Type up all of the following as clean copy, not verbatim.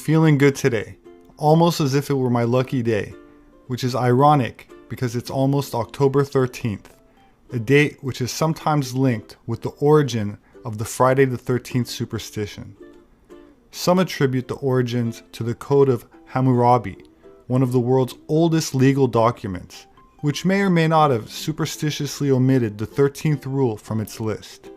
feeling good today, almost as if it were my lucky day, which is ironic because it's almost October 13th, a date which is sometimes linked with the origin of the Friday the 13th superstition. Some attribute the origins to the Code of Hammurabi, one of the world's oldest legal documents, which may or may not have superstitiously omitted the 13th rule from its list.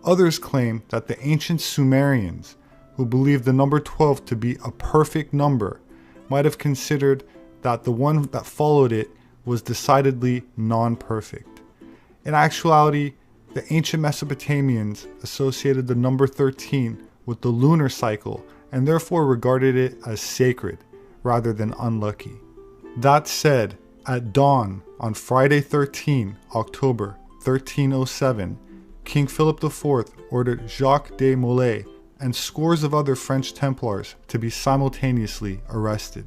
Others claim that the ancient Sumerians, who believed the number 12 to be a perfect number, might have considered that the one that followed it was decidedly non-perfect. In actuality, the ancient Mesopotamians associated the number 13 with the lunar cycle and therefore regarded it as sacred rather than unlucky. That said, at dawn on Friday 13 October 1307, King Philip IV ordered Jacques de Molay and scores of other French Templars to be simultaneously arrested.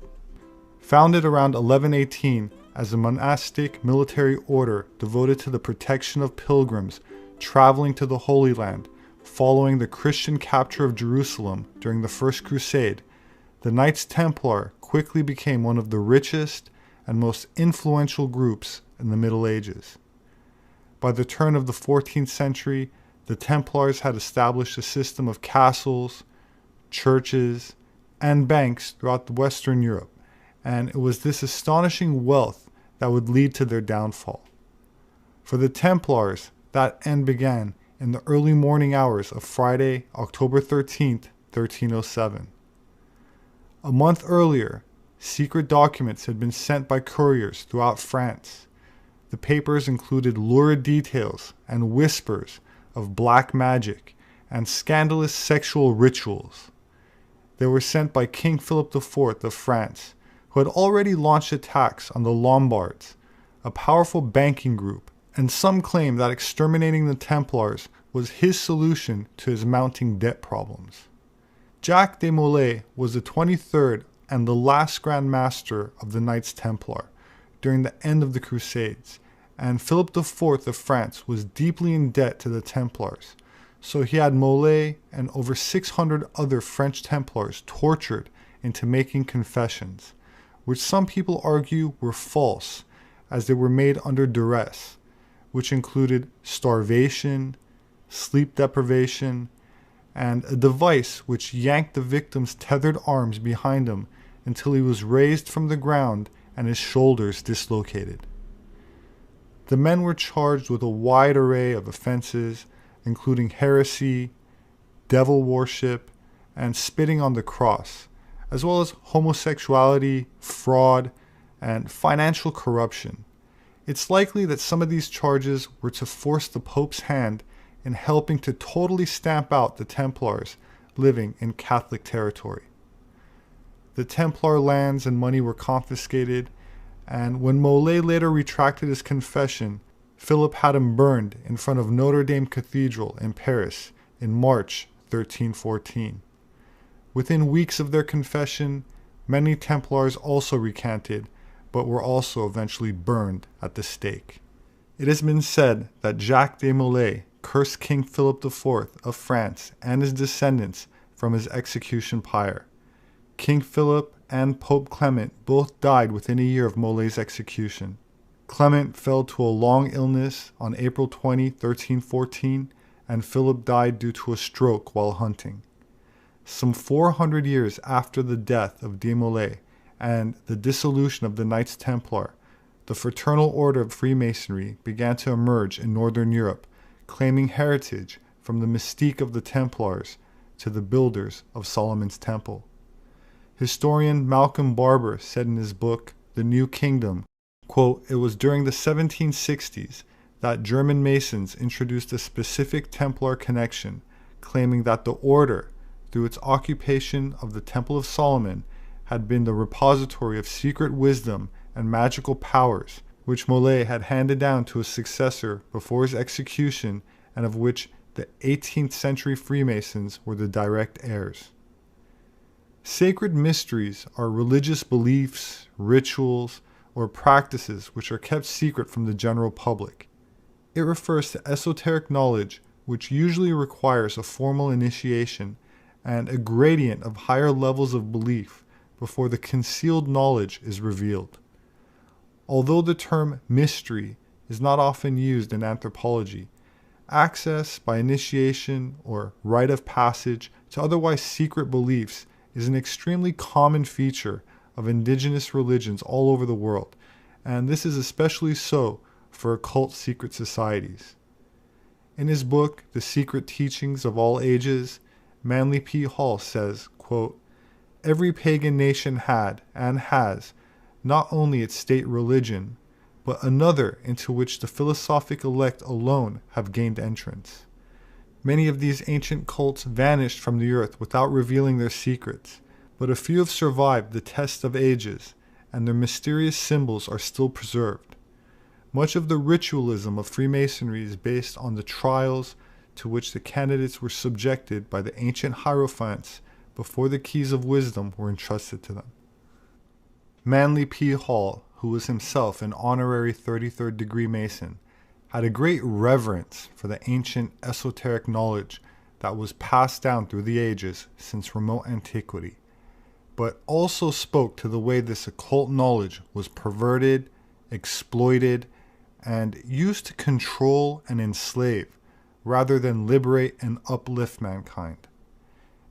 Founded around 1118 as a monastic military order devoted to the protection of pilgrims traveling to the Holy Land following the Christian capture of Jerusalem during the First Crusade, the Knights Templar quickly became one of the richest and most influential groups in the Middle Ages. By the turn of the 14th century, the Templars had established a system of castles, churches, and banks throughout Western Europe, and it was this astonishing wealth that would lead to their downfall. For the Templars, that end began in the early morning hours of Friday, October 13th, 1307. A month earlier, secret documents had been sent by couriers throughout France. The papers included lurid details and whispers of black magic and scandalous sexual rituals. They were sent by King Philip IV of France, who had already launched attacks on the Lombards, a powerful banking group, and some claim that exterminating the Templars was his solution to his mounting debt problems. Jacques de Molay was the 23rd and the last Grand Master of the Knights Templar during the end of the Crusades, and Philip IV of France was deeply in debt to the Templars, so he had Molay and over 600 other French Templars tortured into making confessions, which some people argue were false, as they were made under duress, which included starvation, sleep deprivation, and a device which yanked the victim's tethered arms behind him until he was raised from the ground and his shoulders dislocated. The men were charged with a wide array of offenses, including heresy, devil worship, and spitting on the cross, as well as homosexuality, fraud, and financial corruption. It's likely that some of these charges were to force the Pope's hand in helping to totally stamp out the Templars living in Catholic territory. The Templar lands and money were confiscated, and when Molay later retracted his confession, Philip had him burned in front of Notre Dame Cathedral in Paris in March 1314. Within weeks of their confession, many Templars also recanted, but were also eventually burned at the stake. It has been said that Jacques de Molay cursed King Philip IV of France and his descendants from his execution pyre. King Philip and Pope Clement both died within a year of Molay's execution. Clement fell to a long illness on April 20, 1314, and Philip died due to a stroke while hunting. Some 400 years after the death of de Molay and the dissolution of the Knights Templar, the fraternal order of Freemasonry began to emerge in Northern Europe, claiming heritage from the mystique of the Templars to the builders of Solomon's Temple. Historian Malcolm Barber said in his book, The New Kingdom, quote, "It was during the 1760s that German Masons introduced a specific Templar connection, claiming that the order, through its occupation of the Temple of Solomon, had been the repository of secret wisdom and magical powers, which Molay had handed down to his successor before his execution, and of which the 18th century Freemasons were the direct heirs." Sacred mysteries are religious beliefs, rituals, or practices which are kept secret from the general public. It refers to esoteric knowledge which usually requires a formal initiation and a gradient of higher levels of belief before the concealed knowledge is revealed. Although the term mystery is not often used in anthropology, access by initiation or rite of passage to otherwise secret beliefs is an extremely common feature of indigenous religions all over the world, and this is especially so for occult secret societies. In his book, The Secret Teachings of All Ages, Manly P. Hall says, quote, "Every pagan nation had, and has, not only its state religion, but another into which the philosophic elect alone have gained entrance. Many of these ancient cults vanished from the earth without revealing their secrets, but a few have survived the test of ages, and their mysterious symbols are still preserved. Much of the ritualism of Freemasonry is based on the trials to which the candidates were subjected by the ancient hierophants before the keys of wisdom were entrusted to them." Manly P. Hall, who was himself an honorary 33rd degree Mason, had a great reverence for the ancient esoteric knowledge that was passed down through the ages since remote antiquity, but also spoke to the way this occult knowledge was perverted, exploited, and used to control and enslave rather than liberate and uplift mankind.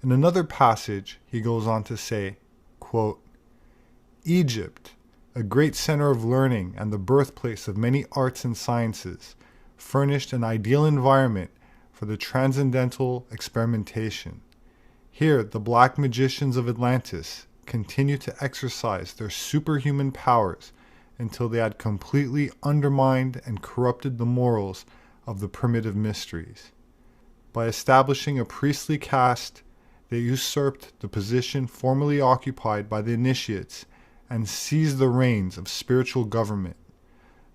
In another passage, he goes on to say, quote, "Egypt, a great center of learning and the birthplace of many arts and sciences, furnished an ideal environment for the transcendental experimentation. Here, the black magicians of Atlantis continued to exercise their superhuman powers until they had completely undermined and corrupted the morals of the primitive mysteries. By establishing a priestly caste, they usurped the position formerly occupied by the initiates and seized the reins of spiritual government.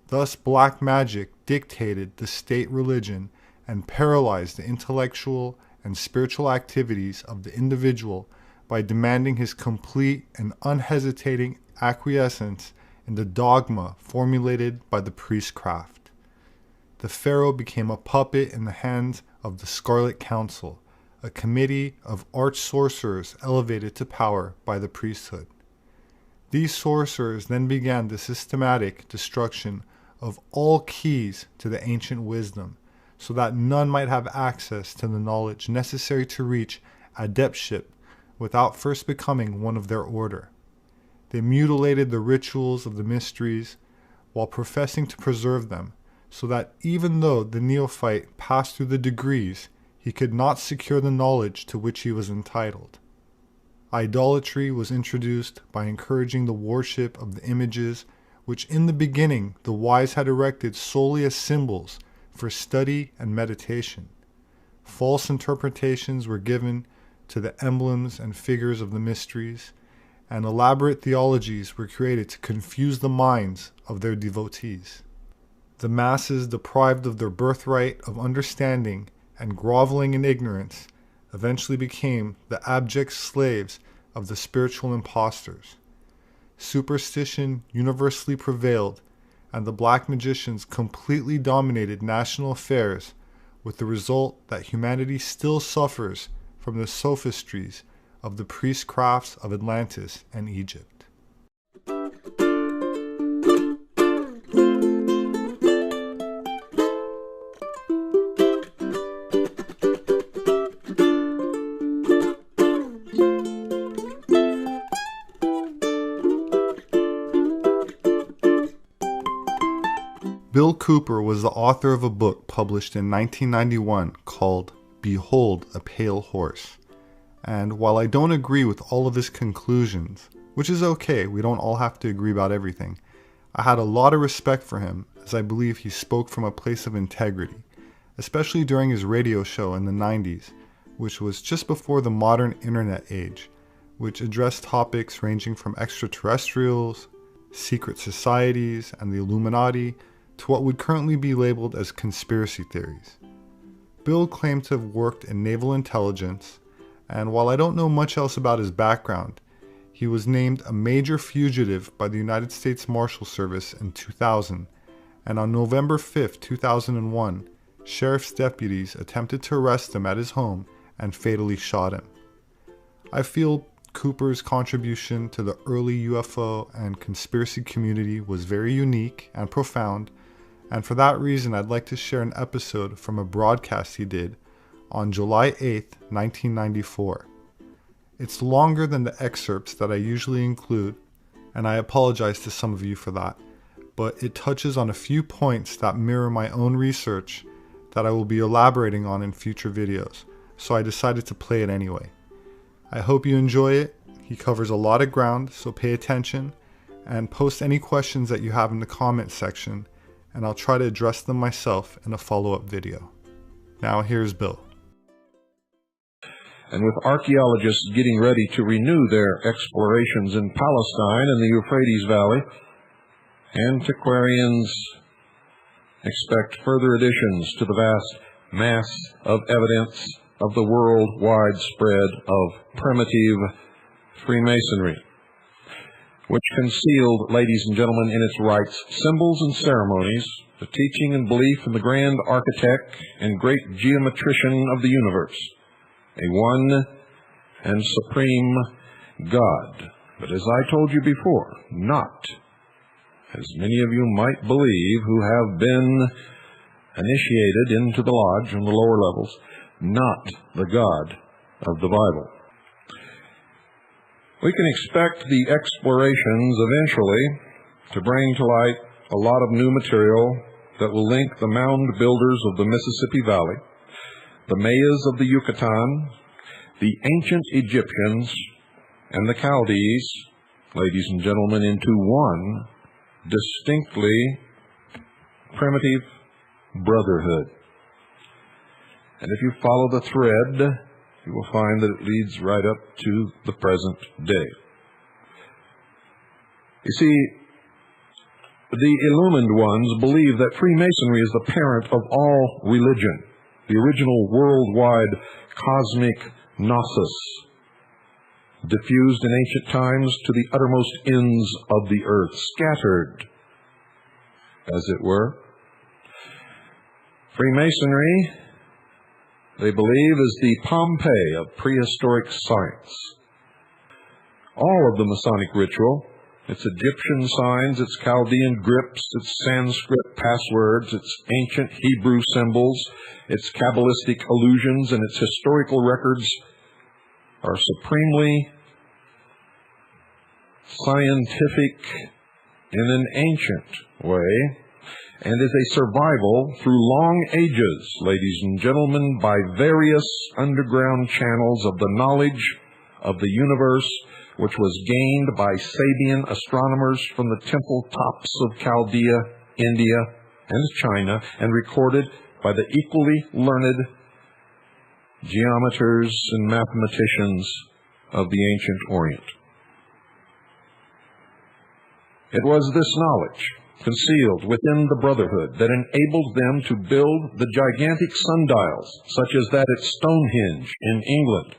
Thus black magic dictated the state religion and paralyzed the intellectual and spiritual activities of the individual by demanding his complete and unhesitating acquiescence in the dogma formulated by the priestcraft. The pharaoh became a puppet in the hands of the Scarlet Council, a committee of arch-sorcerers elevated to power by the priesthood. These sorcerers then began the systematic destruction of all keys to the ancient wisdom, so that none might have access to the knowledge necessary to reach adeptship without first becoming one of their order. They mutilated the rituals of the mysteries while professing to preserve them, so that even though the neophyte passed through the degrees, he could not secure the knowledge to which he was entitled. Idolatry was introduced by encouraging the worship of the images which in the beginning the wise had erected solely as symbols for study and meditation. False interpretations were given to the emblems and figures of the mysteries, and elaborate theologies were created to confuse the minds of their devotees. The masses, deprived of their birthright of understanding and groveling in ignorance, eventually became the abject slaves of the spiritual impostors. Superstition universally prevailed, and the black magicians completely dominated national affairs, with the result that humanity still suffers from the sophistries of the priestcrafts of Atlantis and Egypt. Bill Cooper was the author of a book published in 1991 called Behold a Pale Horse. And while I don't agree with all of his conclusions, which is okay, we don't all have to agree about everything, I had a lot of respect for him as I believe he spoke from a place of integrity, especially during his radio show in the 90s, which was just before the modern internet age, which addressed topics ranging from extraterrestrials, secret societies, and the Illuminati, to what would currently be labeled as conspiracy theories. Bill claimed to have worked in naval intelligence, and while I don't know much else about his background, he was named a major fugitive by the United States Marshal Service in 2000, and on November 5, 2001, sheriff's deputies attempted to arrest him at his home and fatally shot him. I feel Cooper's contribution to the early UFO and conspiracy community was very unique and profound, and for that reason I'd like to share an episode from a broadcast he did on July 8th, 1994. It's longer than the excerpts that I usually include, and I apologize to some of you for that, but it touches on a few points that mirror my own research that I will be elaborating on in future videos, so I decided to play it anyway. I hope you enjoy it. He covers a lot of ground, so pay attention and post any questions that you have in the comment section, and I'll try to address them myself in a follow-up video. Now here's Bill. And with archaeologists getting ready to renew their explorations in Palestine and the Euphrates Valley, antiquarians expect further additions to the vast mass of evidence of the worldwide spread of primitive Freemasonry, which concealed, ladies and gentlemen, in its rites, symbols and ceremonies, the teaching and belief in the grand architect and great geometrician of the universe, a one and supreme God. But as I told you before, not, as many of you might believe who have been initiated into the lodge on the lower levels, not the God of the Bible. We can expect the explorations eventually to bring to light a lot of new material that will link the mound builders of the Mississippi Valley, the Mayas of the Yucatan, the ancient Egyptians, and the Chaldees, ladies and gentlemen, into one distinctly primitive brotherhood. And if you follow the thread, you will find that it leads right up to the present day. You see, the illumined ones believe that Freemasonry is the parent of all religion, the original worldwide cosmic gnosis, diffused in ancient times to the uttermost ends of the earth, scattered, as it were. Freemasonry, they believe, is the Pompeii of prehistoric science. All of the Masonic ritual, its Egyptian signs, its Chaldean grips, its Sanskrit passwords, its ancient Hebrew symbols, its Kabbalistic allusions, and its historical records are supremely scientific in an ancient way, and is a survival through long ages, ladies and gentlemen, by various underground channels of the knowledge of the universe, which was gained by Sabian astronomers from the temple tops of Chaldea, India, and China, and recorded by the equally learned geometers and mathematicians of the ancient Orient. It was this knowledge, concealed within the Brotherhood, that enabled them to build the gigantic sundials, such as that at Stonehenge in England.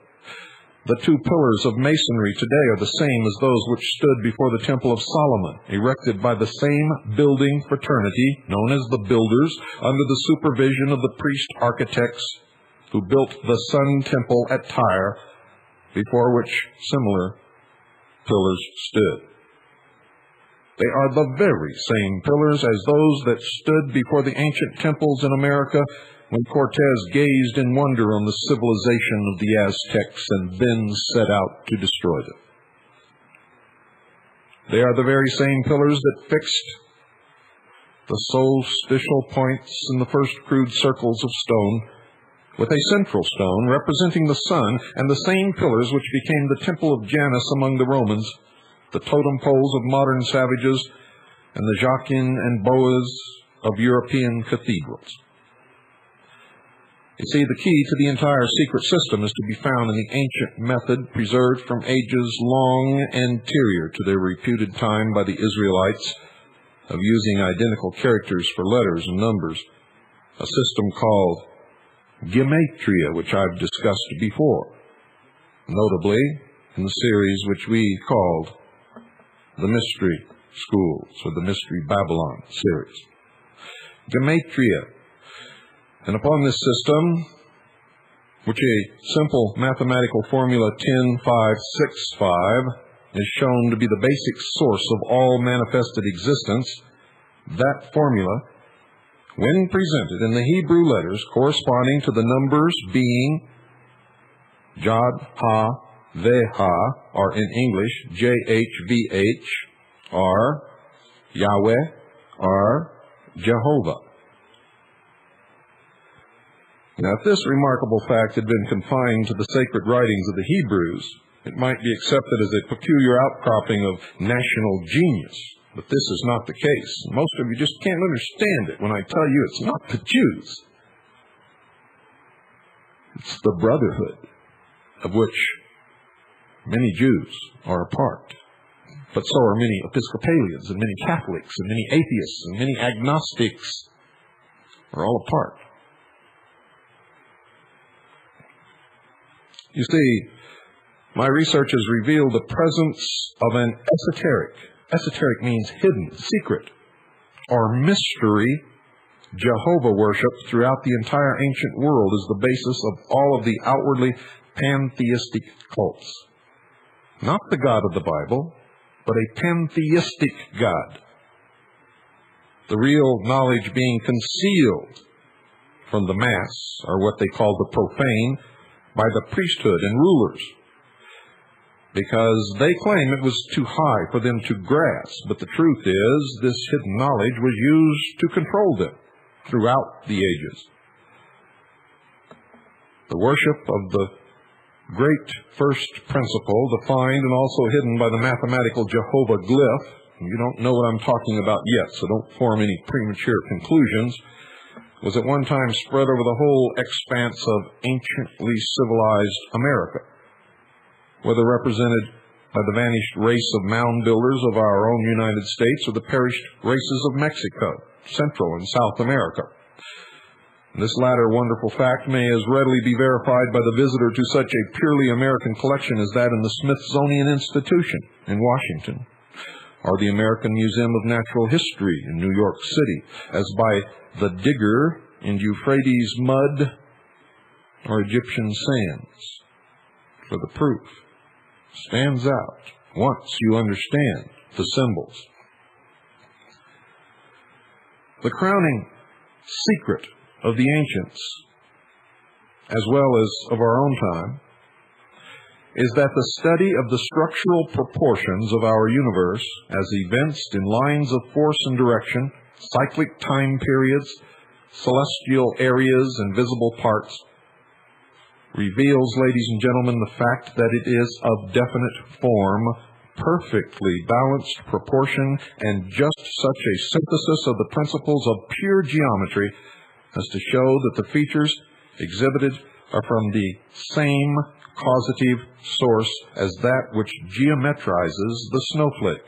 The two pillars of masonry today are the same as those which stood before the Temple of Solomon, erected by the same building fraternity, known as the Builders, under the supervision of the priest-architects who built the Sun Temple at Tyre, before which similar pillars stood. They are the very same pillars as those that stood before the ancient temples in America when Cortez gazed in wonder on the civilization of the Aztecs and then set out to destroy them. They are the very same pillars that fixed the solstitial points in the first crude circles of stone, with a central stone representing the sun, and the same pillars which became the Temple of Janus among the Romans, the totem poles of modern savages, and the Jachin and Boas of European cathedrals. You see, the key to the entire secret system is to be found in the ancient method preserved from ages long anterior to their reputed time by the Israelites of using identical characters for letters and numbers, a system called gematria, which I've discussed before, notably in the series which we called the Mystery Schools, or the Mystery Babylon series. Gematria. And upon this system, which a simple mathematical formula 10-5-6-5 is shown to be the basic source of all manifested existence, that formula, when presented in the Hebrew letters corresponding to the numbers being Jod, Ha, Veh, or in English, JHVH, are Yahweh, or Jehovah. Now, if this remarkable fact had been confined to the sacred writings of the Hebrews, it might be accepted as a peculiar outcropping of national genius. But this is not the case. Most of you just can't understand it when I tell you it's not the Jews. It's the brotherhood of which many Jews are a part. But so are many Episcopalians and many Catholics and many atheists and many agnostics. Are all a part. You see, my research has revealed the presence of an esoteric means hidden, secret, or mystery Jehovah worship throughout the entire ancient world is the basis of all of the outwardly pantheistic cults. Not the God of the Bible, but a pantheistic God. The real knowledge being concealed from the mass, or what they call the profane, by the priesthood and rulers, because they claim it was too high for them to grasp. But the truth is, this hidden knowledge was used to control them throughout the ages. The worship of the great first principle, defined and also hidden by the mathematical Jehovah glyph, you don't know what I'm talking about yet, so don't form any premature conclusions, was at one time spread over the whole expanse of anciently civilized America, whether represented by the vanished race of mound builders of our own United States or the perished races of Mexico, Central and South America. And this latter wonderful fact may as readily be verified by the visitor to such a purely American collection as that in the Smithsonian Institution in Washington, or the American Museum of Natural History in New York City, as by the digger in Euphrates mud or Egyptian sands. For the proof stands out once you understand the symbols. The crowning secret of the ancients, as well as of our own time, is that the study of the structural proportions of our universe as evinced in lines of force and direction, cyclic time periods, celestial areas, and visible parts, reveals, ladies and gentlemen, the fact that it is of definite form, perfectly balanced proportion, and just such a synthesis of the principles of pure geometry as to show that the features exhibited are from the same causative source as that which geometrizes the snowflake,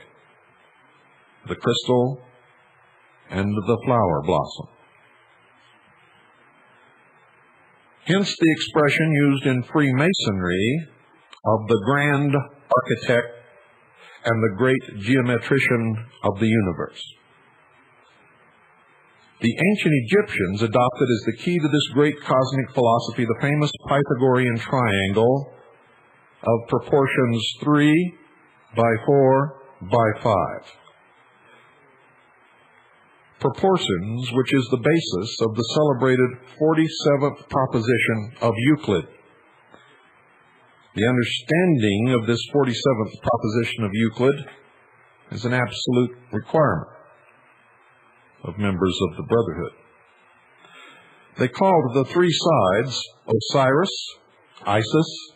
the crystal, and the flower blossom. Hence the expression used in Freemasonry of the grand architect and the great geometrician of the universe. The ancient Egyptians adopted as the key to this great cosmic philosophy the famous Pythagorean triangle of proportions 3 by 4 by 5. Proportions which is the basis of the celebrated 47th proposition of Euclid. The understanding of this 47th proposition of Euclid is an absolute requirement of members of the Brotherhood. They called the three sides Osiris, Isis,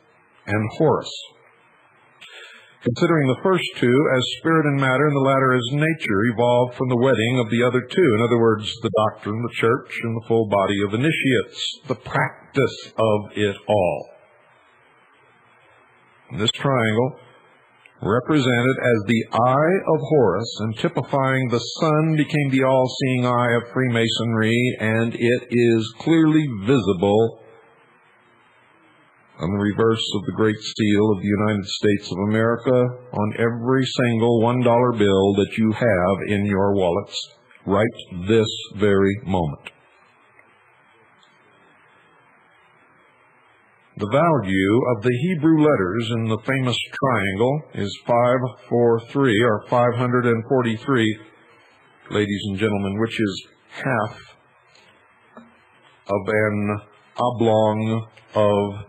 and Horus, considering the first two as spirit and matter and the latter as nature, evolved from the wedding of the other two. In other words, the doctrine, the church, and the full body of initiates, the practice of it all. This triangle, represented as the eye of Horus and typifying the sun, became the all-seeing eye of Freemasonry, and it is clearly visible on the reverse of the Great Seal of the United States of America, on every single $1 bill that you have in your wallets right this very moment. The value of the Hebrew letters in the famous triangle is 543, or 543, ladies and gentlemen, which is half of an oblong of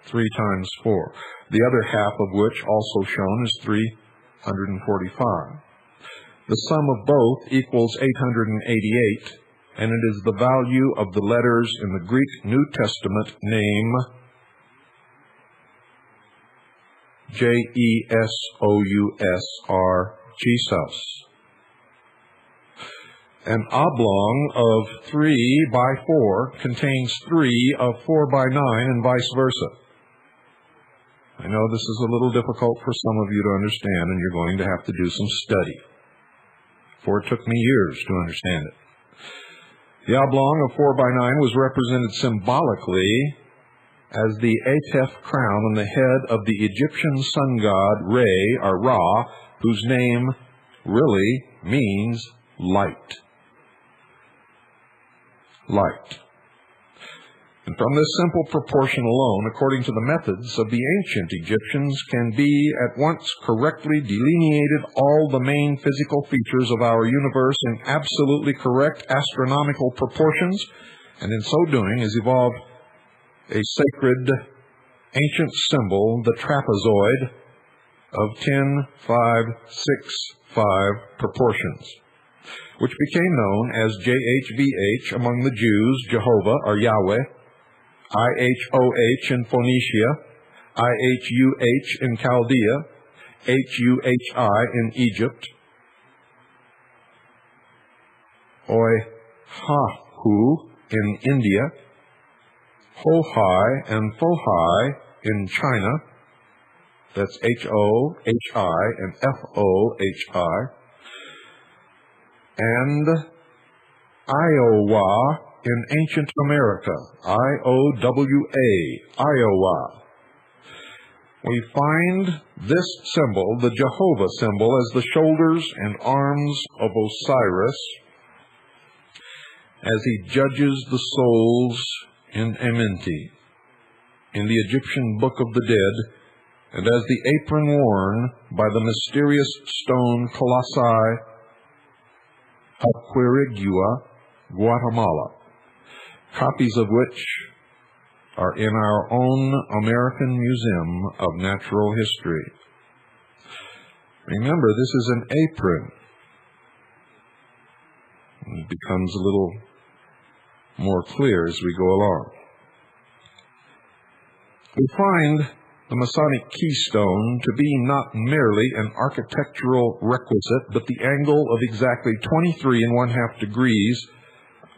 3 times 4, the other half of which, also shown, is 345. The sum of both equals 888, and it is the value of the letters in the Greek New Testament name J-E-S-O-U-S, Jesus. An oblong of 3 by 4 contains 3 of 4 by 9, and vice versa. I know this is a little difficult for some of you to understand, and you're going to have to do some study, for it took me years to understand it. The oblong of 4 by 9 was represented symbolically as the Atef crown on the head of the Egyptian sun god Re, or Ra, whose name really means light. Light. And from this simple proportion alone, according to the methods of the ancient Egyptians, can be at once correctly delineated all the main physical features of our universe in absolutely correct astronomical proportions, and in so doing has evolved a sacred ancient symbol, the trapezoid, of 10, 5, 6, 5 proportions, which became known as JHVH among the Jews, Jehovah or Yahweh, IHOH in Phoenicia, IHUH in Chaldea, HUHI in Egypt, Oihahu in India, Hohai and Fohai in China, that's H-O-H-I and F-O-H-I, and Iowa in ancient America, I-O-W-A, Iowa. We find this symbol, the Jehovah symbol, as the shoulders and arms of Osiris as he judges the souls in Amenti, in the Egyptian Book of the Dead, and as the apron worn by the mysterious stone colossi of Quirigua, Guatemala, copies of which are in our own American Museum of Natural History. Remember, this is an apron. It becomes a little more clear as we go along. We find the Masonic keystone to be not merely an architectural requisite, but the angle of exactly 23 1/2 degrees,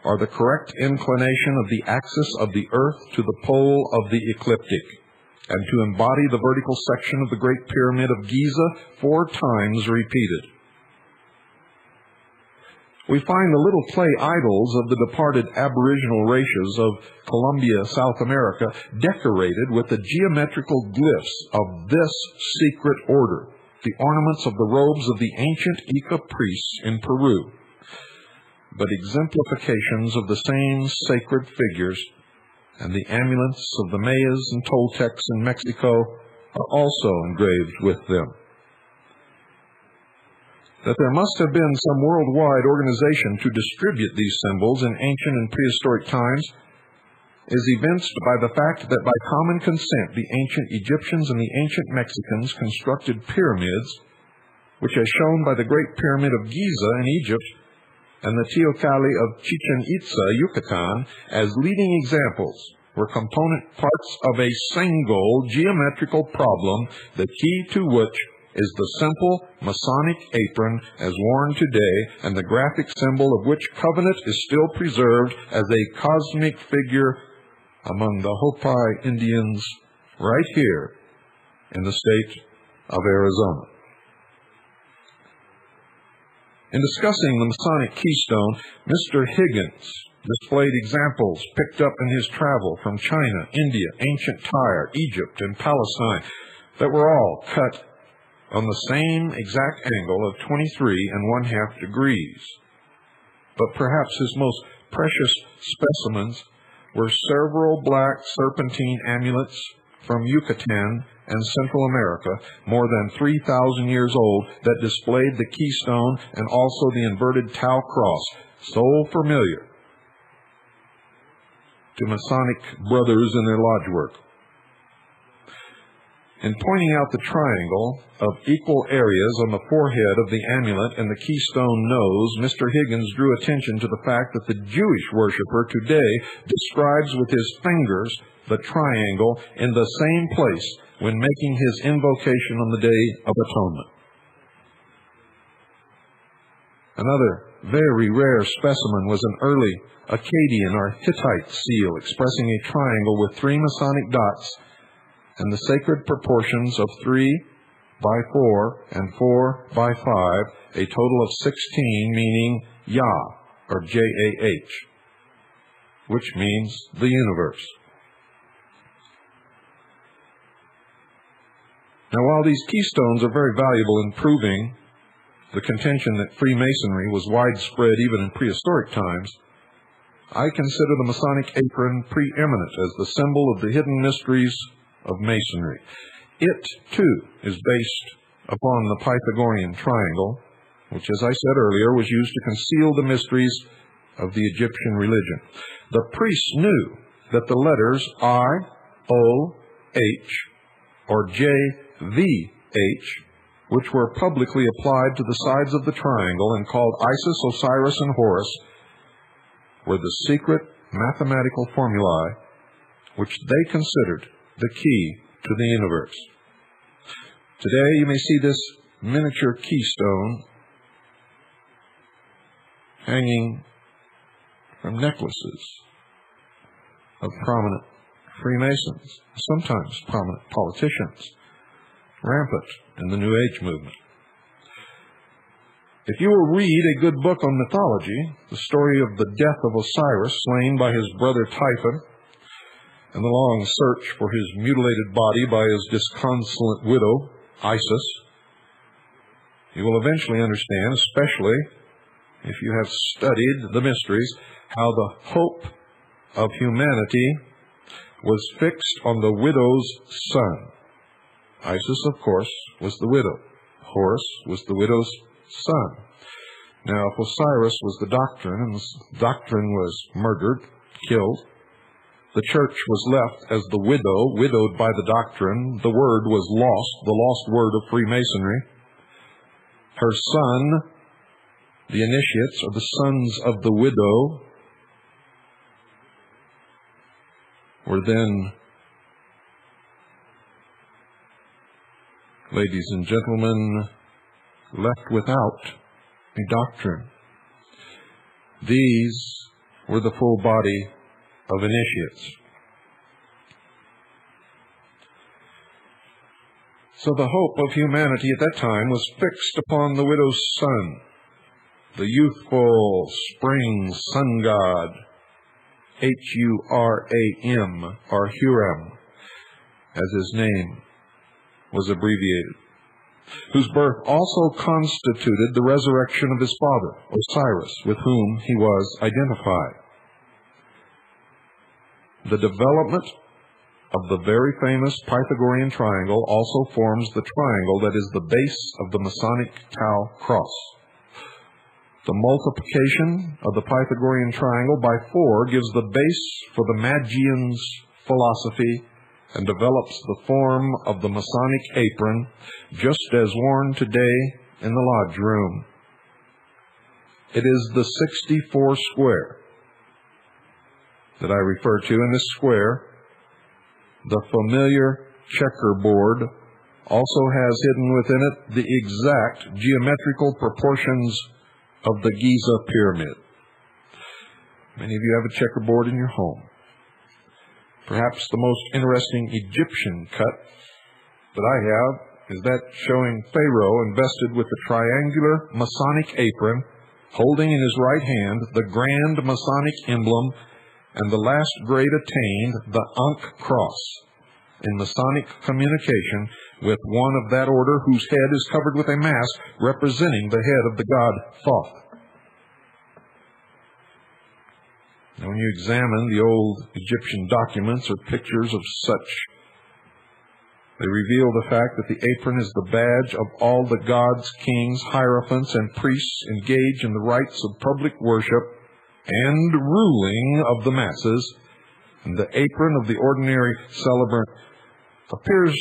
or the correct inclination of the axis of the earth to the pole of the ecliptic, and to embody the vertical section of the Great Pyramid of Giza 4 times repeated. We find the little clay idols of the departed aboriginal races of Colombia, South America, decorated with the geometrical glyphs of this secret order, the ornaments of the robes of the ancient Ica priests in Peru, but exemplifications of the same sacred figures, and the amulets of the Mayas and Toltecs in Mexico are also engraved with them. That there must have been some worldwide organization to distribute these symbols in ancient and prehistoric times is evinced by the fact that by common consent the ancient Egyptians and the ancient Mexicans constructed pyramids, which as shown by the Great Pyramid of Giza in Egypt and the Teocalli of Chichen Itza, Yucatan, as leading examples, were component parts of a single geometrical problem, the key to which is the simple Masonic apron as worn today, and the graphic symbol of which covenant is still preserved as a cosmic figure among the Hopi Indians right here in the state of Arizona. In discussing the Masonic keystone, Mr. Higgins displayed examples picked up in his travel from China, India, ancient Tyre, Egypt, and Palestine that were all cut on the same exact angle of 23 1/2 degrees. But perhaps his most precious specimens were several black serpentine amulets from Yucatan and Central America, more than 3,000 years old, that displayed the keystone and also the inverted Tau cross, so familiar to Masonic brothers in their lodge work. In pointing out the triangle of equal areas on the forehead of the amulet and the keystone nose, Mr. Higgins drew attention to the fact that the Jewish worshiper today describes with his fingers the triangle in the same place when making his invocation on the Day of Atonement. Another very rare specimen was an early Akkadian or Hittite seal expressing a triangle with 3 Masonic dots and the sacred proportions of 3 by 4 and 4 by 5, a total of 16, meaning Yah, or J-A-H, which means the universe. Now, while these keystones are very valuable in proving the contention that Freemasonry was widespread even in prehistoric times, I consider the Masonic apron preeminent as the symbol of the hidden mysteries of Masonry. It, too, is based upon the Pythagorean triangle, which, as I said earlier, was used to conceal the mysteries of the Egyptian religion. The priests knew that the letters I, O, H, or J, V, H, which were publicly applied to the sides of the triangle and called Isis, Osiris, and Horus, were the secret mathematical formulae which they considered the key to the universe. Today you may see this miniature keystone hanging from necklaces of prominent Freemasons, sometimes prominent politicians, rampant in the New Age movement. If you will read a good book on mythology, the story of the death of Osiris, slain by his brother Typhon, and the long search for his mutilated body by his disconsolate widow, Isis, you will eventually understand, especially if you have studied the mysteries, how the hope of humanity was fixed on the widow's son. Isis, of course, was the widow. Horus was the widow's son. Now, if Osiris was the doctrine, and the doctrine was murdered, killed, the church was left as the widow, widowed by the doctrine. The word was lost, the lost word of Freemasonry. Her son, the initiates, or the sons of the widow, were then, ladies and gentlemen, left without a doctrine. These were the full body of initiates. So the hope of humanity at that time was fixed upon the widow's son, the youthful spring sun god, H-U-R-A-M, or Huram, as his name was abbreviated, whose birth also constituted the resurrection of his father, Osiris, with whom he was identified. The development of the very famous Pythagorean triangle also forms the triangle that is the base of the Masonic Tau cross. The multiplication of the Pythagorean triangle by 4 gives the base for the Magian's philosophy and develops the form of the Masonic apron, just as worn today in the lodge room. It is the 64 square that I refer to. In this square, the familiar checkerboard also has hidden within it the exact geometrical proportions of the Giza pyramid. Many of you have a checkerboard in your home. Perhaps the most interesting Egyptian cut that I have is that showing Pharaoh invested with the triangular Masonic apron, holding in his right hand the grand Masonic emblem and the last grade attained, the Ankh cross, in Masonic communication with one of that order whose head is covered with a mask representing the head of the god Thoth. And when you examine the old Egyptian documents or pictures of such, they reveal the fact that the apron is the badge of all the gods, kings, hierophants, and priests engaged in the rites of public worship and ruling of the masses. And the apron of the ordinary celebrant appears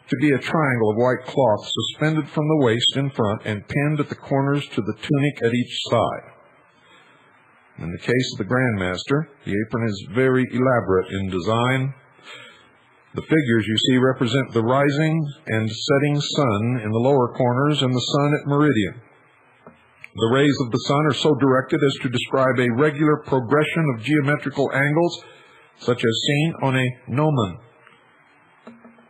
to be a triangle of white cloth suspended from the waist in front and pinned at the corners to the tunic at each side. In the case of the Grand Master, the apron is very elaborate in design. The figures you see represent the rising and setting sun in the lower corners and the sun at meridian. The rays of the sun are so directed as to describe a regular progression of geometrical angles, such as seen on a gnomon.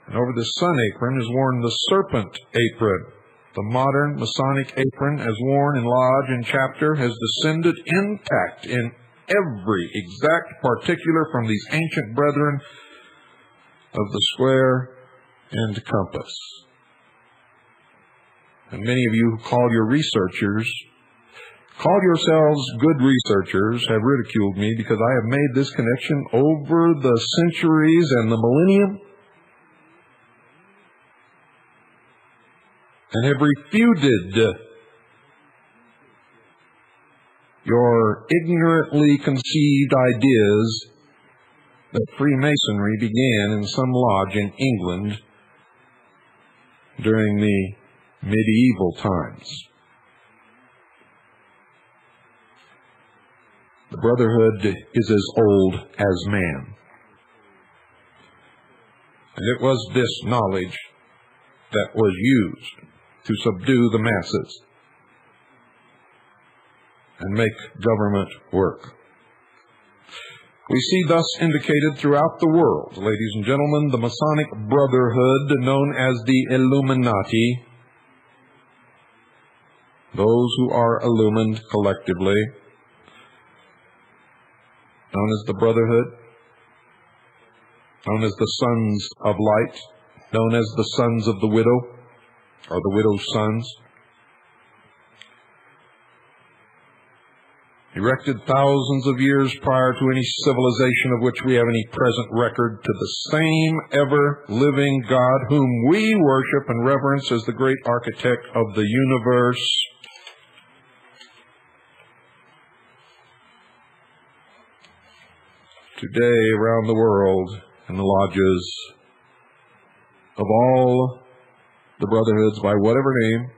And over the sun apron is worn the serpent apron. The modern Masonic apron, as worn in lodge and chapter, has descended intact in every exact particular from these ancient brethren of the square and compass. And many of you who call yourselves good researchers, have ridiculed me because I have made this connection over the centuries and the millennium, and have refuted your ignorantly conceived ideas that Freemasonry began in some lodge in England during the medieval times. The Brotherhood is as old as man. And it was this knowledge that was used to subdue the masses and make government work. We see thus indicated throughout the world, ladies and gentlemen, the Masonic Brotherhood known as the Illuminati, those who are illumined collectively, known as the Brotherhood, known as the Sons of Light, known as the Sons of the Widow, or the Widow's Sons, erected thousands of years prior to any civilization of which we have any present record, to the same ever-living God whom we worship and reverence as the great architect of the universe. Today, around the world, in the lodges of all the brotherhoods, by whatever name,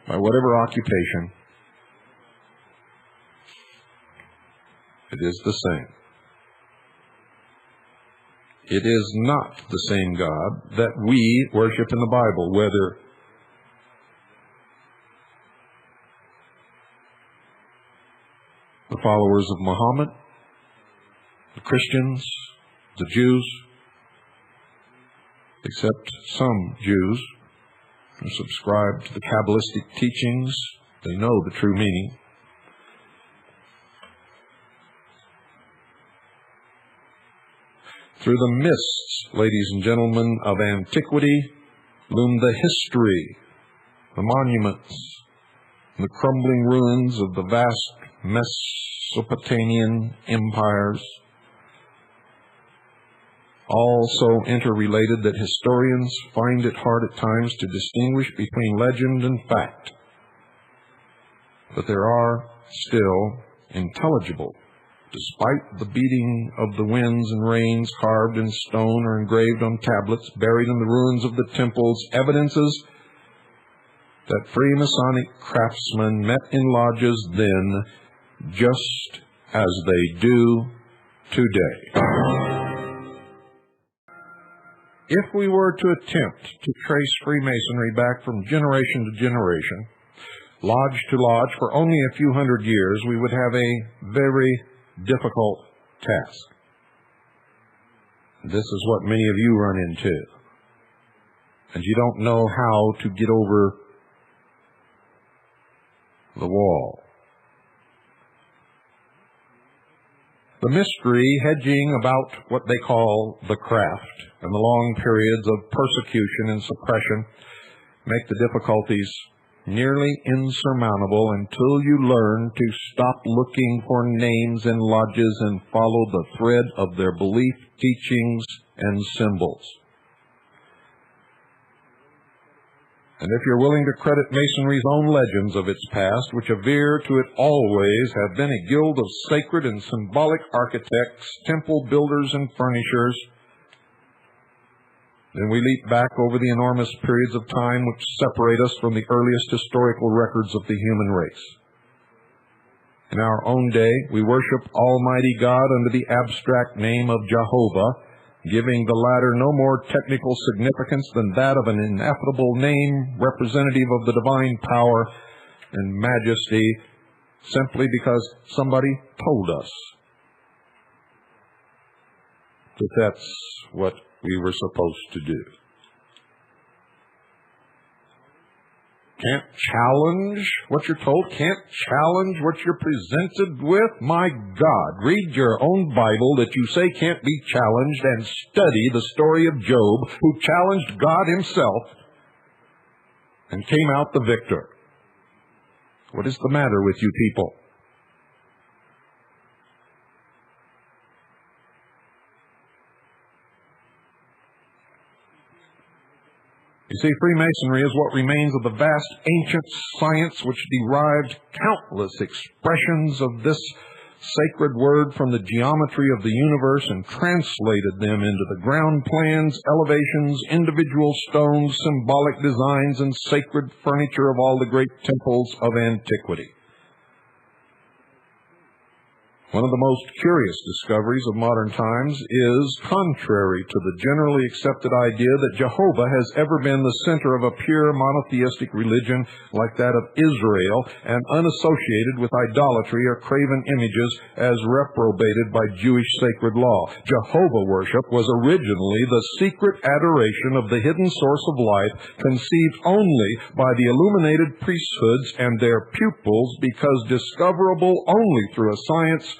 by whatever occupation, it is the same. It is not the same God that we worship in the Bible, whether the followers of Muhammad, the Christians, the Jews, except some Jews who subscribe to the Kabbalistic teachings. They know the true meaning. Through the mists, ladies and gentlemen, of antiquity loomed the history, the monuments, and the crumbling ruins of the vast Mesopotamian empires, all so interrelated that historians find it hard at times to distinguish between legend and fact. But there are still intelligible, despite the beating of the winds and rains, carved in stone or engraved on tablets, buried in the ruins of the temples, evidences that Freemasonic craftsmen met in lodges then just as they do today. If we were to attempt to trace Freemasonry back from generation to generation, lodge to lodge, for only a few hundred years, we would have a very difficult task. This is what many of you run into. And you don't know how to get over the wall. The mystery hedging about what they call the craft and the long periods of persecution and suppression make the difficulties nearly insurmountable until you learn to stop looking for names in lodges and follow the thread of their belief, teachings, and symbols. And if you're willing to credit Masonry's own legends of its past, which aver to it always have been a guild of sacred and symbolic architects, temple builders, and furnishers, then we leap back over the enormous periods of time which separate us from the earliest historical records of the human race. In our own day, we worship Almighty God under the abstract name of Jehovah, giving the latter no more technical significance than that of an ineffable name representative of the divine power and majesty, simply because somebody told us that that's what we were supposed to do. Can't challenge what you're told, can't challenge what you're presented with. My God, read your own Bible that you say can't be challenged and study the story of Job, who challenged God himself and came out the victor. What is the matter with you people? You see, Freemasonry is what remains of the vast ancient science which derived countless expressions of this sacred word from the geometry of the universe and translated them into the ground plans, elevations, individual stones, symbolic designs, and sacred furniture of all the great temples of antiquity. One of the most curious discoveries of modern times is contrary to the generally accepted idea that Jehovah has ever been the center of a pure monotheistic religion like that of Israel and unassociated with idolatry or graven images as reprobated by Jewish sacred law. Jehovah worship was originally the secret adoration of the hidden source of life, conceived only by the illuminated priesthoods and their pupils because discoverable only through a science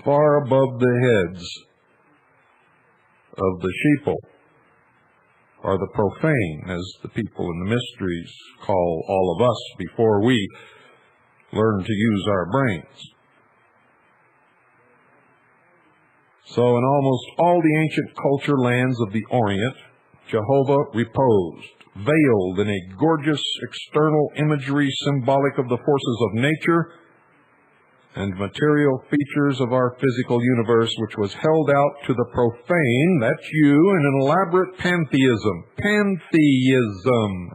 far above the heads of the sheeple, or the profane, as the people in the mysteries call all of us before we learn to use our brains. So in almost all the ancient culture lands of the Orient, Jehovah reposed, veiled in a gorgeous external imagery symbolic of the forces of nature and material features of our physical universe, which was held out to the profane, that's you, in an elaborate pantheism. Pantheism.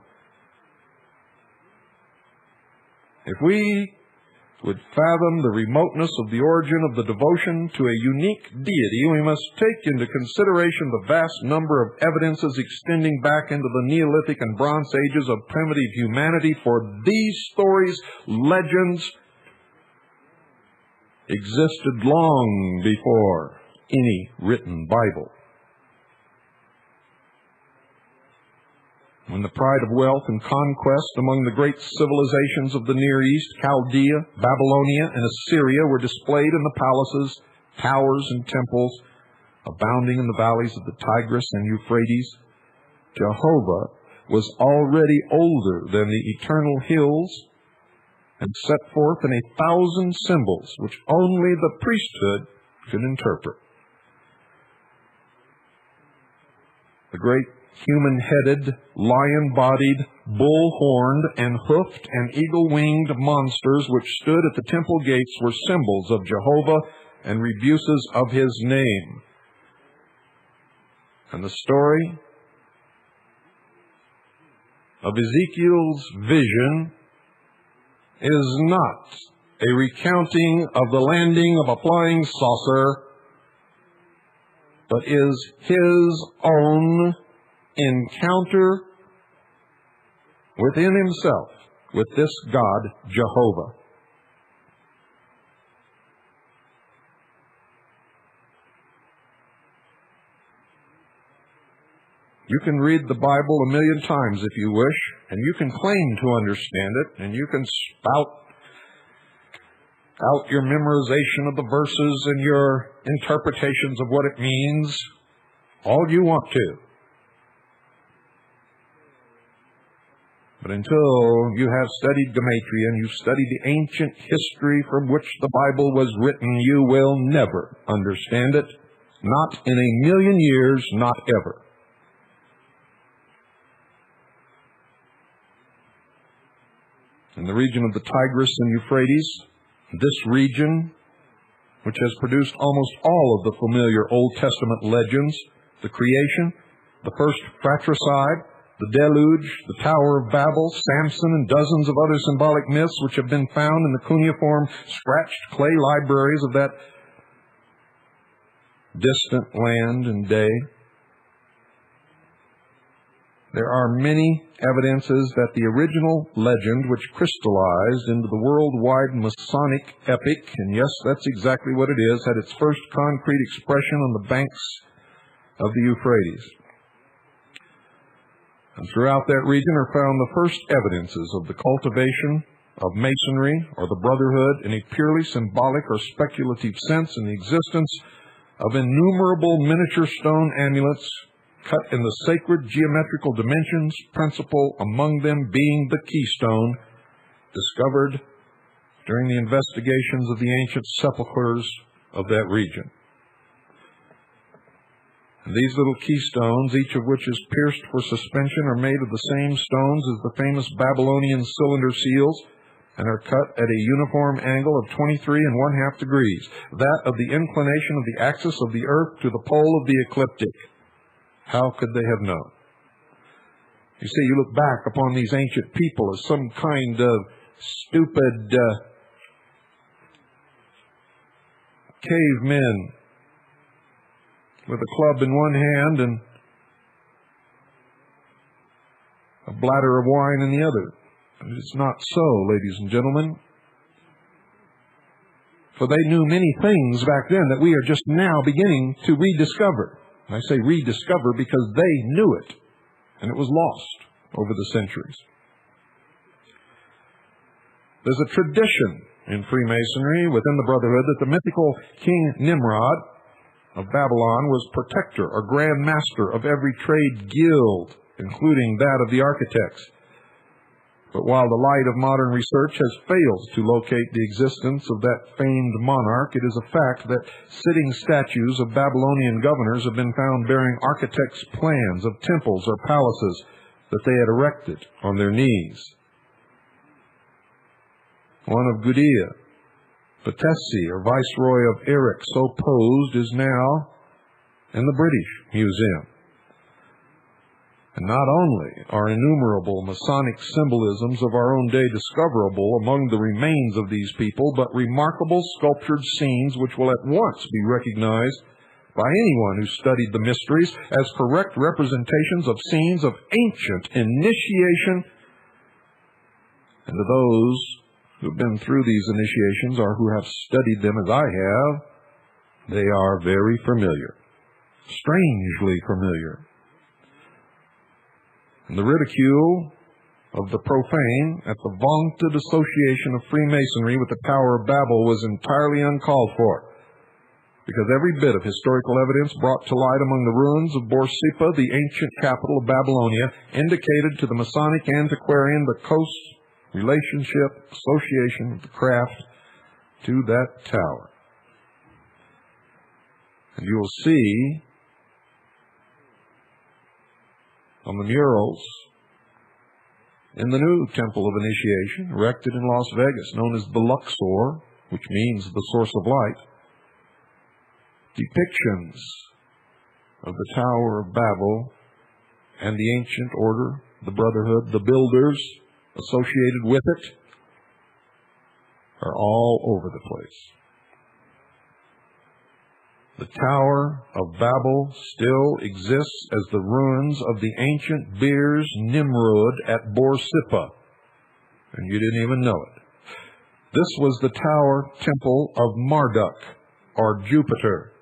If we would fathom the remoteness of the origin of the devotion to a unique deity, we must take into consideration the vast number of evidences extending back into the Neolithic and Bronze Ages of primitive humanity, for these stories, legends, existed long before any written Bible. When the pride of wealth and conquest among the great civilizations of the Near East, Chaldea, Babylonia, and Assyria were displayed in the palaces, towers, and temples abounding in the valleys of the Tigris and Euphrates, Jehovah was already older than the eternal hills and set forth in 1,000 symbols which only the priesthood could interpret. The great human-headed, lion-bodied, bull-horned, and hoofed and eagle-winged monsters which stood at the temple gates were symbols of Jehovah and rebuses of his name. And the story of Ezekiel's vision is not a recounting of the landing of a flying saucer, but is his own encounter within himself with this God, Jehovah. You can read the Bible 1,000,000 times if you wish, and you can claim to understand it, and you can spout out your memorization of the verses and your interpretations of what it means all you want to. But until you have studied gematria and you've studied the ancient history from which the Bible was written, you will never understand it. Not in a million years, not ever. In the region of the Tigris and Euphrates, this region, which has produced almost all of the familiar Old Testament legends, the creation, the first fratricide, the deluge, the Tower of Babel, Samson, and dozens of other symbolic myths which have been found in the cuneiform scratched clay libraries of that distant land and day. There are many evidences that the original legend, which crystallized into the worldwide Masonic epic, and yes, that's exactly what it is, had its first concrete expression on the banks of the Euphrates. And throughout that region are found the first evidences of the cultivation of Masonry or the Brotherhood in a purely symbolic or speculative sense, in the existence of innumerable miniature stone amulets cut in the sacred geometrical dimensions, principal among them being the keystone, discovered during the investigations of the ancient sepulchres of that region. And these little keystones, each of which is pierced for suspension, are made of the same stones as the famous Babylonian cylinder seals, and are cut at a uniform angle of 23 1/2 degrees, that of the inclination of the axis of the earth to the pole of the ecliptic. How could they have known? You see, you look back upon these ancient people as some kind of stupid cavemen with a club in one hand and a bladder of wine in the other. It's not so, ladies and gentlemen. For they knew many things back then that we are just now beginning to rediscover. And I say rediscover because they knew it, and it was lost over the centuries. There's a tradition in Freemasonry within the Brotherhood that the mythical King Nimrod of Babylon was protector or grand master of every trade guild, including that of the architects. But while the light of modern research has failed to locate the existence of that famed monarch, it is a fact that sitting statues of Babylonian governors have been found bearing architects' plans of temples or palaces that they had erected on their knees. One of Gudea, Patesi, or Viceroy of Erech, so posed, is now in the British Museum. And not only are innumerable Masonic symbolisms of our own day discoverable among the remains of these people, but remarkable sculptured scenes which will at once be recognized by anyone who studied the mysteries as correct representations of scenes of ancient initiation. And to those who have been through these initiations or who have studied them as I have, they are very familiar, strangely familiar. And the ridicule of the profane at the vaunted association of Freemasonry with the Tower of Babel was entirely uncalled for, because every bit of historical evidence brought to light among the ruins of Borsippa, the ancient capital of Babylonia, indicated to the Masonic antiquarian the close relationship, association of the craft to that tower. And you will see on the murals in the new Temple of Initiation, erected in Las Vegas, known as the Luxor, which means the source of light, depictions of the Tower of Babel and the ancient order, the Brotherhood, the builders associated with it, are all over the place. The Tower of Babel still exists as the ruins of the ancient Beers Nimrod at Borsippa, and you didn't even know it. This was the tower temple of Marduk, or Jupiter,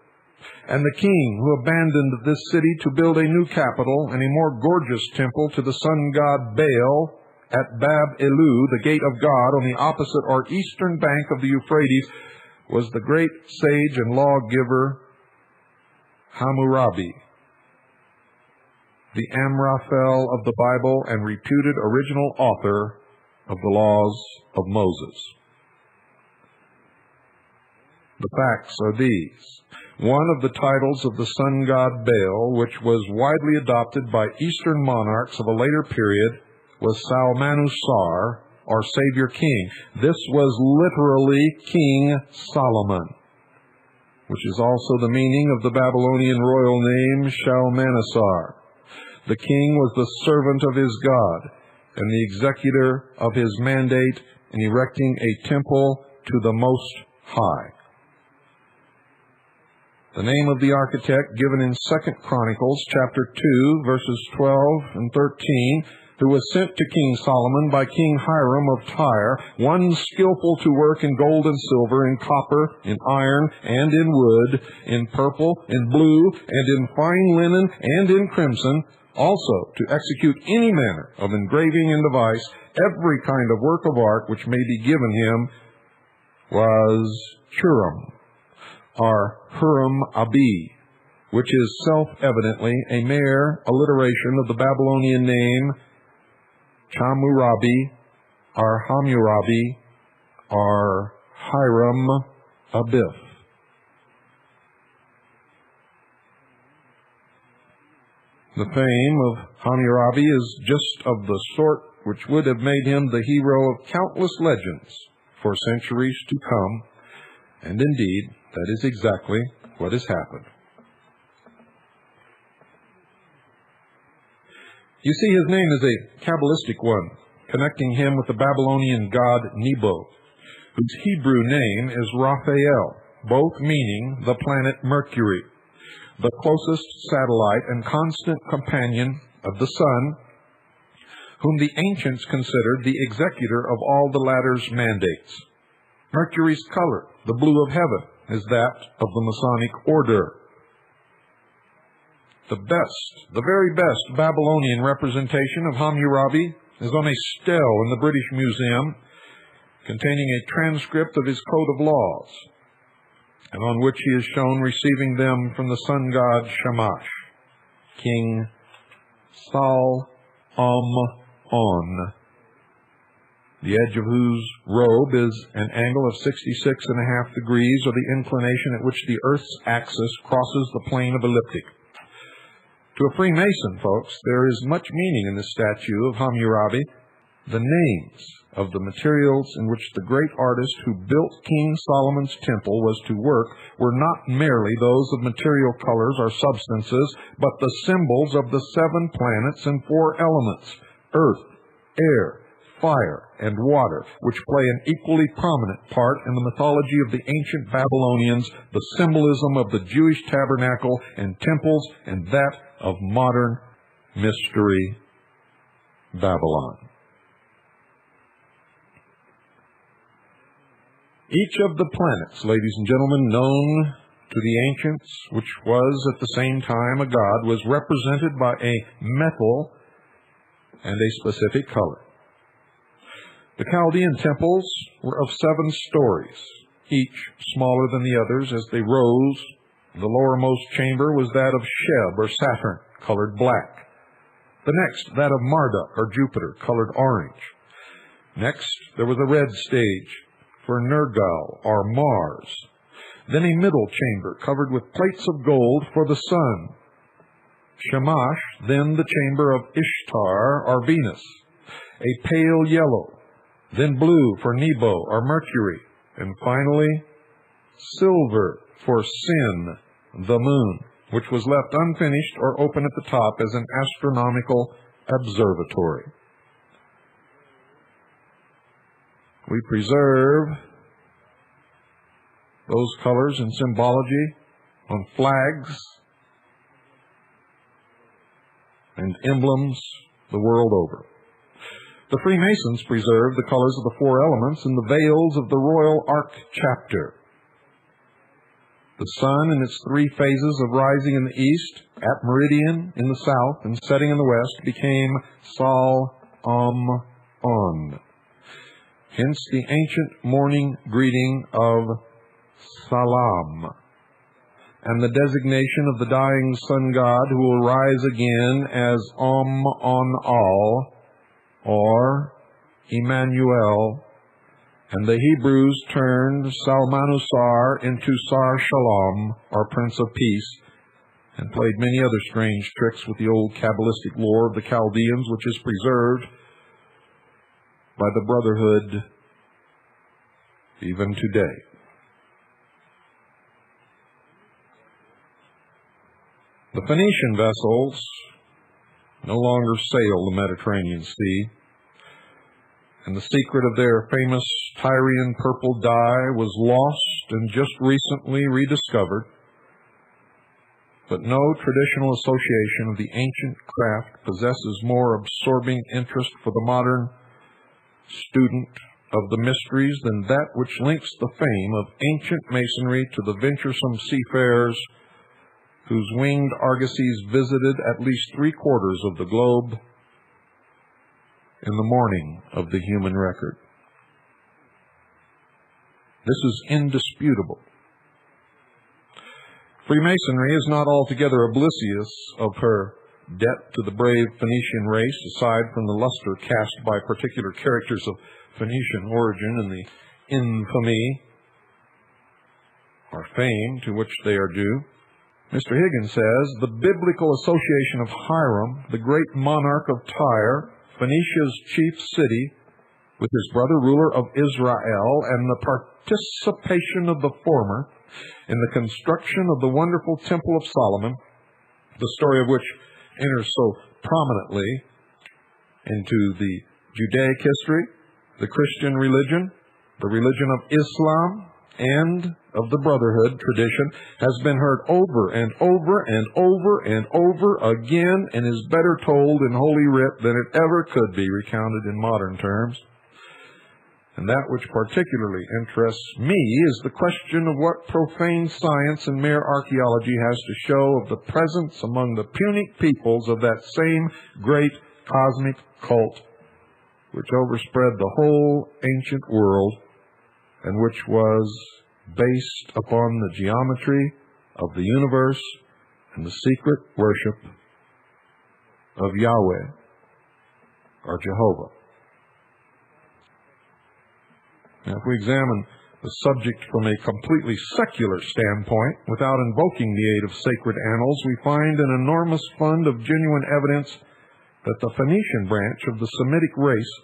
and the king who abandoned this city to build a new capital and a more gorgeous temple to the sun god Baal at Bab-Elu, the gate of God, on the opposite or eastern bank of the Euphrates, was the great sage and lawgiver Hammurabi. the Amraphel of the Bible and reputed original author of the laws of Moses. The facts are these. One of the titles of the sun god Baal, which was widely adopted by Eastern monarchs of a later period, was Salmanusar, or Savior King. This was literally King Solomon, which is also the meaning of the Babylonian royal name Shalmaneser. The king was the servant of his God and the executor of his mandate in erecting a temple to the Most High. The name of the architect given in 2 Chronicles chapter 2, verses 12 and 13, who was sent to King Solomon by King Hiram of Tyre, one skillful to work in gold and silver, in copper, in iron, and in wood, in purple, in blue, and in fine linen, and in crimson, also to execute any manner of engraving and device, every kind of work of art which may be given him, was Churam, or Huram-Abi, which is self-evidently a mere alliteration of the Babylonian name Chamurabi, or Hammurabi, or Hiram-Abith. The fame of Hammurabi is just of the sort which would have made him the hero of countless legends for centuries to come, and indeed, that is exactly what has happened. You see, his name is a Kabbalistic one, connecting him with the Babylonian god Nebo, whose Hebrew name is Raphael, both meaning the planet Mercury, the closest satellite and constant companion of the sun, whom the ancients considered the executor of all the latter's mandates. Mercury's color, the blue of heaven, is that of the Masonic order. The very best Babylonian representation of Hammurabi is on a stele in the British Museum, containing a transcript of his code of laws, and on which he is shown receiving them from the sun god Shamash, King Sal-Am-On, the edge of whose robe is an angle of 66.5 degrees, or the inclination at which the Earth's axis crosses the plane of ecliptic. To a Freemason, folks, there is much meaning in this statue of Hammurabi. The names of the materials in which the great artist who built King Solomon's temple was to work were not merely those of material colors or substances, but the symbols of the 7 planets and 4 elements, earth, air, fire, and water, which play an equally prominent part in the mythology of the ancient Babylonians, the symbolism of the Jewish tabernacle and temples, and that of modern Mystery Babylon. Each of the planets, ladies and gentlemen, known to the ancients, which was at the same time a god, was represented by a metal and a specific color. The Chaldean temples were of 7 stories, each smaller than the others as they rose. The lowermost chamber was that of Sheb, or Saturn, colored black. The next, that of Marduk, or Jupiter, colored orange. Next, there was a red stage for Nergal, or Mars. Then a middle chamber covered with plates of gold for the sun. Shamash, then the chamber of Ishtar, or Venus, a pale yellow. Then blue for Nebo, or Mercury, and finally silver for Sin, the moon, which was left unfinished or open at the top as an astronomical observatory. We preserve those colors and symbology on flags and emblems the world over. The Freemasons preserved the colors of the 4 elements in the veils of the Royal Ark chapter. The sun in its 3 phases of rising in the east, at meridian in the south, and setting in the west became Sal-Am-On. Hence the ancient morning greeting of Salam. and the designation of the dying sun god who will rise again as On-Al, or Emmanuel, and the Hebrews turned Salmanusar into Sar Shalom, or Prince of Peace, and played many other strange tricks with the old Kabbalistic lore of the Chaldeans, which is preserved by the Brotherhood even today. The Phoenician vessels no longer sail the Mediterranean Sea, and the secret of their famous Tyrian purple dye was lost and just recently rediscovered. But no traditional association of the ancient craft possesses more absorbing interest for the modern student of the mysteries than that which links the fame of ancient masonry to the venturesome seafarers whose winged argosies visited at least 3/4 of the globe in the morning of the human record. This is indisputable. Freemasonry is not altogether oblivious of her debt to the brave Phoenician race, aside from the luster cast by particular characters of Phoenician origin and the infamy or fame to which they are due. Mr. Higgins says, the biblical association of Hiram, the great monarch of Tyre, Phoenicia's chief city, with his brother ruler of Israel, and the participation of the former in the construction of the wonderful Temple of Solomon, the story of which enters so prominently into the Judaic history, the Christian religion, the religion of Islam, and of the Brotherhood tradition, has been heard over and over and over and over again, and is better told in Holy Writ than it ever could be recounted in modern terms. And that which particularly interests me is the question of what profane science and mere archaeology has to show of the presence among the Punic peoples of that same great cosmic cult which overspread the whole ancient world and which was based upon the geometry of the universe and the secret worship of Yahweh, or Jehovah. Now, if we examine the subject from a completely secular standpoint, without invoking the aid of sacred annals, we find an enormous fund of genuine evidence that the Phoenician branch of the Semitic race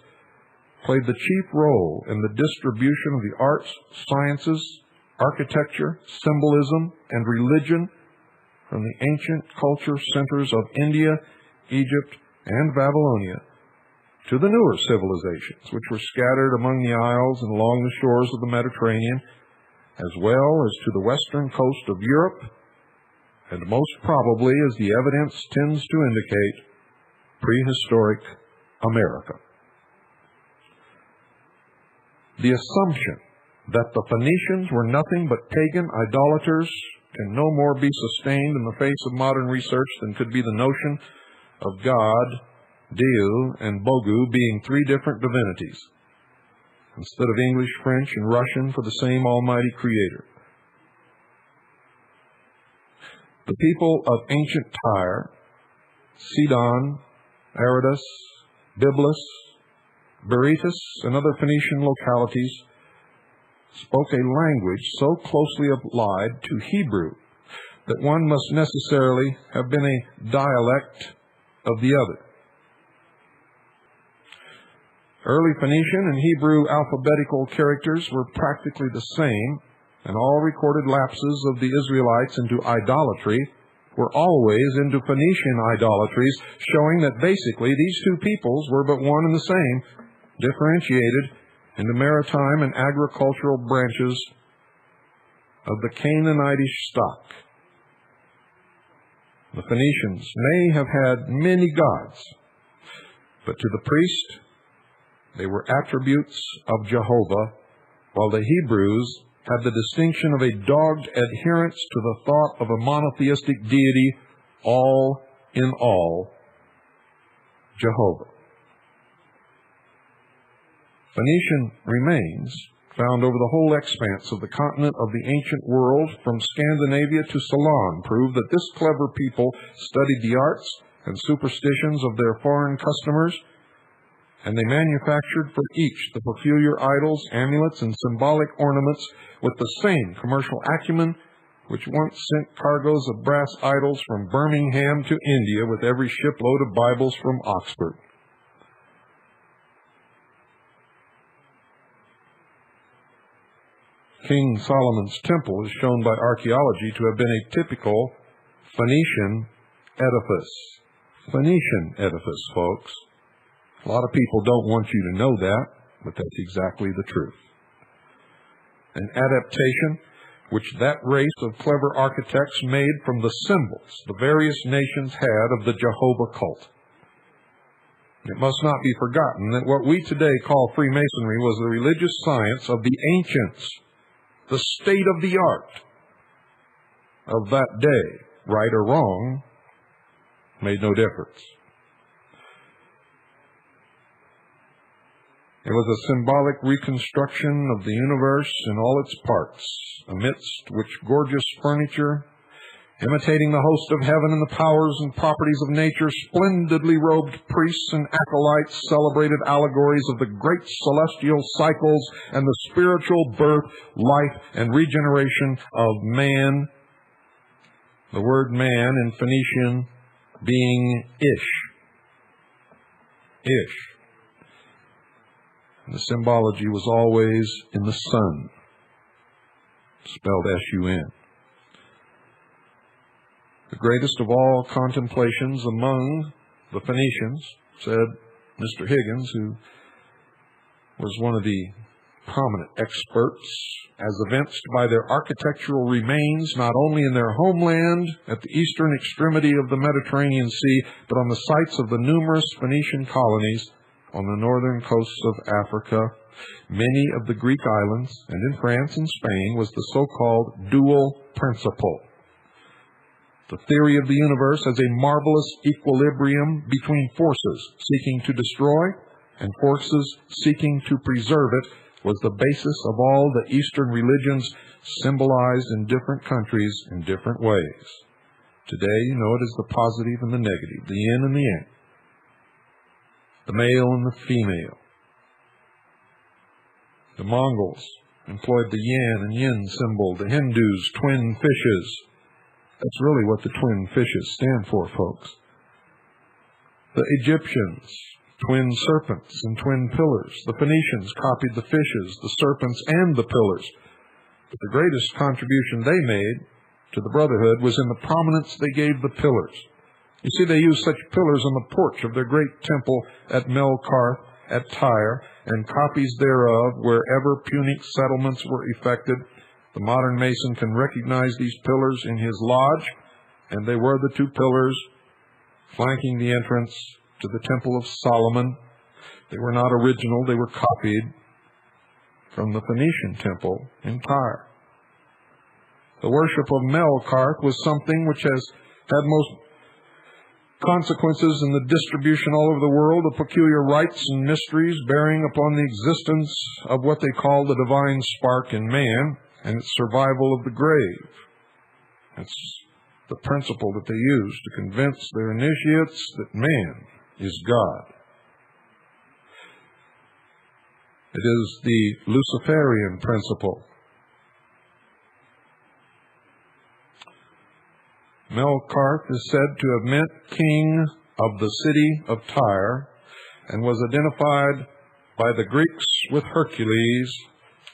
played the chief role in the distribution of the arts, sciences, architecture, symbolism, and religion from the ancient culture centers of India, Egypt, and Babylonia to the newer civilizations which were scattered among the isles and along the shores of the Mediterranean, as well as to the western coast of Europe, and most probably, as the evidence tends to indicate, prehistoric America. The assumption that the Phoenicians were nothing but pagan idolaters can no more be sustained in the face of modern research than could be the notion of God, Dieu, and Bogu being 3 different divinities, instead of English, French, and Russian for the same almighty creator. The people of ancient Tyre, Sidon, Aradus, Byblus, Berytus, and other Phoenician localities spoke a language so closely allied to Hebrew that one must necessarily have been a dialect of the other. Early Phoenician and Hebrew alphabetical characters were practically the same, and all recorded lapses of the Israelites into idolatry were always into Phoenician idolatries, showing that basically these 2 peoples were but one and the same, differentiated into maritime and agricultural branches of the Canaanitish stock. The Phoenicians may have had many gods, but to the priest they were attributes of Jehovah, while the Hebrews had the distinction of a dogged adherence to the thought of a monotheistic deity, all in all, Jehovah. Phoenician remains found over the whole expanse of the continent of the ancient world, from Scandinavia to Ceylon, prove that this clever people studied the arts and superstitions of their foreign customers, and they manufactured for each the peculiar idols, amulets, and symbolic ornaments with the same commercial acumen which once sent cargoes of brass idols from Birmingham to India with every shipload of Bibles from Oxford. King Solomon's temple is shown by archaeology to have been a typical Phoenician edifice. Phoenician edifice, folks. A lot of people don't want you to know that, but that's exactly the truth. An adaptation which that race of clever architects made from the symbols the various nations had of the Jehovah cult. It must not be forgotten that what we today call Freemasonry was the religious science of the ancients, the state of the art of that day. Right or wrong made no difference. It was a symbolic reconstruction of the universe in all its parts, amidst which gorgeous furniture, imitating the host of heaven and the powers and properties of nature, splendidly robed priests and acolytes celebrated allegories of the great celestial cycles and the spiritual birth, life, and regeneration of man. The word man in Phoenician being Ish. Ish. And the symbology was always in the sun, spelled S-U-N. The greatest of all contemplations among the Phoenicians, said Mr. Higgins, who was one of the prominent experts, as evinced by their architectural remains, not only in their homeland at the eastern extremity of the Mediterranean Sea, but on the sites of the numerous Phoenician colonies on the northern coasts of Africa, many of the Greek islands, and in France and Spain, was the so-called dual principle. The theory of the universe as a marvelous equilibrium between forces seeking to destroy and forces seeking to preserve it was the basis of all the Eastern religions symbolized in different countries in different ways. Today, you know it as the positive and the negative, the yin and the yang, the male and the female. The Mongols employed the yan and yin symbol, the Hindus, twin fishes. That's really what the twin fishes stand for, folks. The Egyptians, twin serpents and twin pillars. The Phoenicians copied the fishes, the serpents, and the pillars. But the greatest contribution they made to the Brotherhood was in the prominence they gave the pillars. You see, they used such pillars on the porch of their great temple at Melkarth, at Tyre, and copies thereof wherever Punic settlements were effected. The modern Mason can recognize these pillars in his lodge, and they were the two pillars flanking the entrance to the Temple of Solomon. They were not original, they were copied from the Phoenician temple in Tyre. The worship of Melkarth was something which has had most consequences in the distribution all over the world of peculiar rites and mysteries bearing upon the existence of what they call the divine spark in man and its survival of the grave. It's the principle that they use to convince their initiates that man is God. It is the Luciferian principle. Melkarth is said to have meant king of the city of Tyre and was identified by the Greeks with Hercules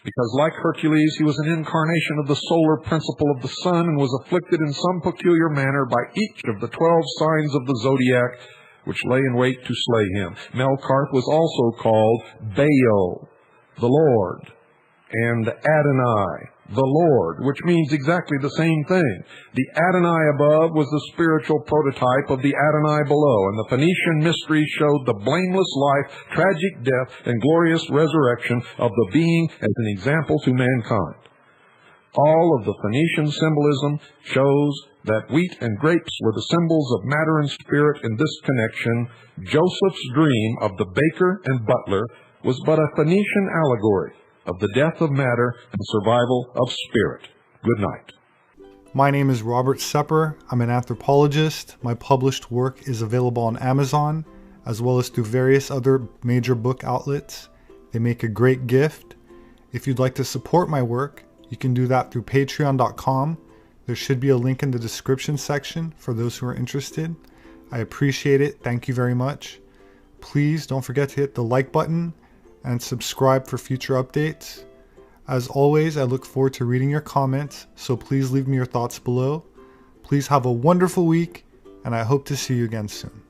because, like Hercules, he was an incarnation of the solar principle of the sun and was afflicted in some peculiar manner by each of the 12 signs of the zodiac which lay in wait to slay him. Melkarth was also called Baal, the Lord, and Adonai, the Lord, which means exactly the same thing. The Adonai above was the spiritual prototype of the Adonai below, and the Phoenician mystery showed the blameless life, tragic death, and glorious resurrection of the being as an example to mankind. All of the Phoenician symbolism shows that wheat and grapes were the symbols of matter and spirit in this connection. Joseph's dream of the baker and butler was but a Phoenician allegory. of the death of matter and survival of spirit. Good night. My name is Robert Sepper. I'm an anthropologist. My published work is available on Amazon, as well as through various other major book outlets. They make a great gift. If you'd like to support my work, you can do that through patreon.com. There should be a link in the description section for those who are interested. I appreciate it. Thank you very much. Please don't forget to hit the like button and subscribe for future updates. As always, I look forward to reading your comments, so please leave me your thoughts below. Please have a wonderful week, and I hope to see you again soon.